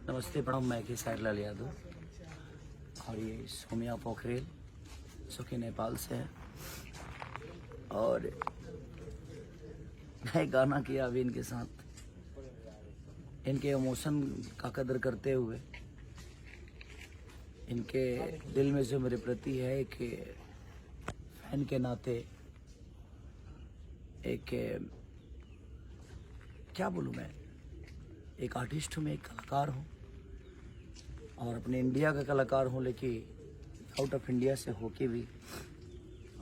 नमस्ते प्रणाम, मैं के साइडलाल यादव और ये सोमिया पोखरेल जो कि नेपाल से है। और मैं गाना किया अभी इनके साथ, इनके इमोशन का कदर करते हुए, इनके दिल में जो मेरे प्रति है कि फैन के नाते एक क्या बोलूँ मैं, एक आर्टिस्ट हूँ, मैं एक कलाकार हूँ और अपने इंडिया का कलाकार हूँ, लेकिन आउट ऑफ इंडिया से होके भी।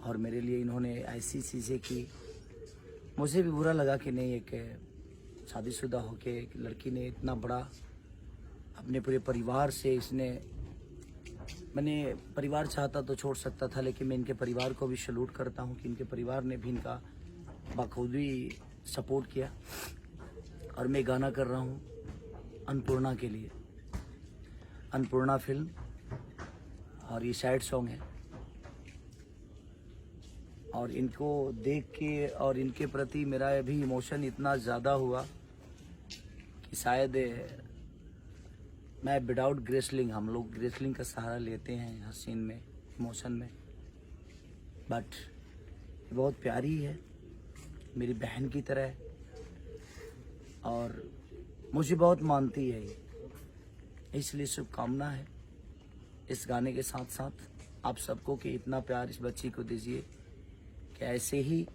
और मेरे लिए इन्होंने ऐसी चीज़ें की, मुझे भी बुरा लगा कि नहीं, एक शादीशुदा होके एक लड़की ने इतना बड़ा अपने पूरे परिवार से इसने, मैंने परिवार चाहता तो छोड़ सकता था, लेकिन मैं इनके परिवार को भी सैल्यूट करता हूँ कि इनके परिवार ने भी इनका बखूबी सपोर्ट किया। और मैं गाना कर रहा हूँ अन्नपूर्णा के लिए, अन्नपूर्णा फिल्म, और ये सैड सॉन्ग है। और इनको देख के और इनके प्रति मेरा अभी इमोशन इतना ज़्यादा हुआ कि शायद मैं विदाउट ग्रेसलिंग, हम लोग ग्रेसलिंग का सहारा लेते हैं हर सीन में, इमोशन में, बट बहुत प्यारी है, मेरी बहन की तरह है और मुझे बहुत मानती है ये, इसलिए शुभकामना है इस गाने के साथ साथ आप सबको कि इतना प्यार इस बच्ची को दीजिए कि ऐसे ही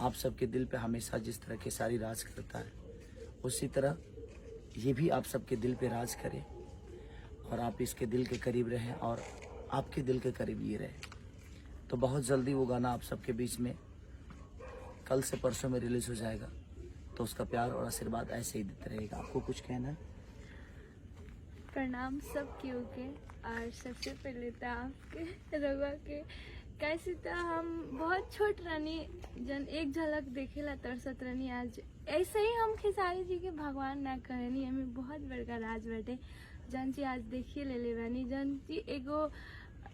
आप सबके दिल पे हमेशा जिस तरह के सारी राज करता है, उसी तरह ये भी आप सबके दिल पे राज करे और आप इसके दिल के करीब रहें और आपके दिल के करीब ये रहे। तो बहुत जल्दी वो गाना आप सबके बीच में कल से परसों में रिलीज हो जाएगा, तो उसका प्यार और आशीर्वाद ऐसे ही देते रहेगा। आपको कुछ कहना है? प्रणाम सब क्यों के, और सबसे पहले तो आपके रवा के कैसे तो हम बहुत छोट रानी जन एक झलक देखेला तरसत रानी। आज ऐसे ही हम खेसारी जी के भगवान ना कहनी, हमें बहुत बड़का राज बाटे जन जी आज देखिए ले बानी। जन जी एगो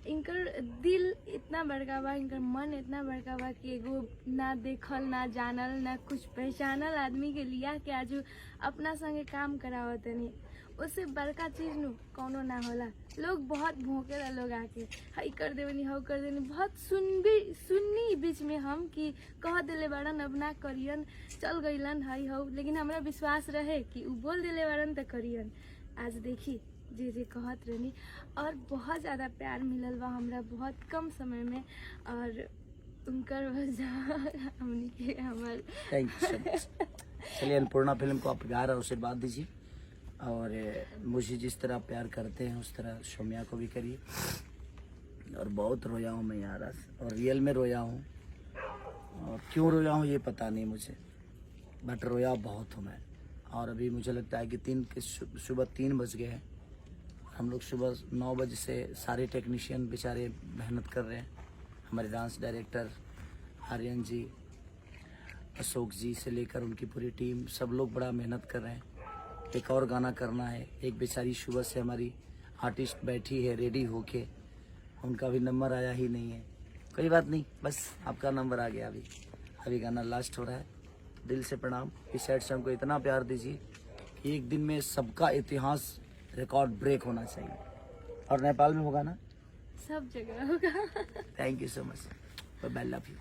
इनकर दिल इतना बड़का बा, इनकर मन इतना बड़का बा कि एगो ना देखल ना जानल ना कुछ पहचानल आदमी के लिया कि आज अपना संगे काम करावत नहीं, उससे बड़का चीज नु कौनो ना होला। लोग बहुत भौंकेला, लोग आके हई कर देवनी हव कर देवनी, बहुत सुननी बीच में हम कि कह दिले बाड़न अब ना करियन, चल गईलन हई हव, लेकिन हमरा विश्वास रहे कि उ बोल दिले बाड़न त करियन। आज देखी जी जी कहत रहनी और बहुत ज़्यादा प्यार मिलल बा हमरा बहुत कम समय में, और उनकर वजह हमनी के हमार थैंक यू सो मच। चलिए अन्नपूर्णा फिल्म को आप प्यार और आशीर्वाद दीजिए और मुझे जिस तरह प्यार करते हैं उस तरह सोमिया को भी करिए। और बहुत रोया हूँ मैं यार आज, और रियल में रोया हूँ, और क्यों रोया हूँ ये पता नहीं मुझे, बट रोया बहुत हूँ मैं। और अभी मुझे लगता है कि सुबह 3 बज गए हैं, हम लोग सुबह 9 बजे से सारे टेक्नीशियन बेचारे मेहनत कर रहे हैं, हमारे डांस डायरेक्टर आर्यन जी, अशोक जी से लेकर उनकी पूरी टीम, सब लोग बड़ा मेहनत कर रहे हैं। एक और गाना करना है, एक बेचारी सुबह से हमारी आर्टिस्ट बैठी है रेडी होके, उनका भी नंबर आया ही नहीं है। कोई बात नहीं, बस आपका नंबर आ गया। अभी गाना लास्ट हो रहा है। दिल से प्रणाम। इस सैड सॉन्ग को इतना प्यार दीजिए कि एक दिन में सबका इतिहास रिकॉर्ड ब्रेक होना चाहिए, और नेपाल में होगा ना, सब जगह होगा। Thank you so much, bye, love you.